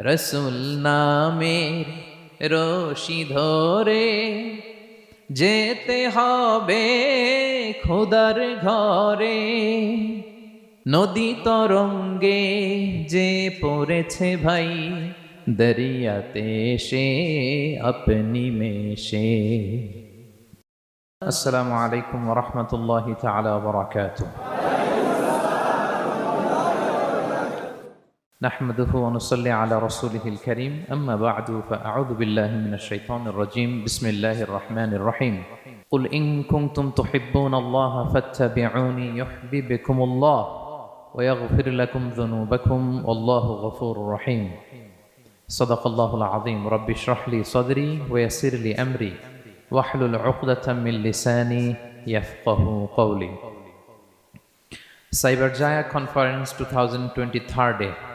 রসুল নামের রশি ধরে যেতে হবে খোদার ঘরে। নদী তরঙ্গে যে পড়েছে ভাই, দরিয়াতে সে আপনি মেশে। আসসালামু আলাইকুম ওয়া রাহমাতুল্লাহি তাআলা ওয়া বারাকাতুহু। نحمده ونصلي على رسوله الكريم أما بعد فأعوذ بالله من الشيطان الرجيم بسم الله الرحمن الرحيم قل إن كنتم تحبون الله فاتبعوني يحببكم الله ويغفر لكم ذنوبكم والله غفور رحيم صدق الله العظيم رب اشرح لي صدري ويسر لي أمري واحلل عقدة من لساني يفقه قولي। Cyberjaya Conference 2023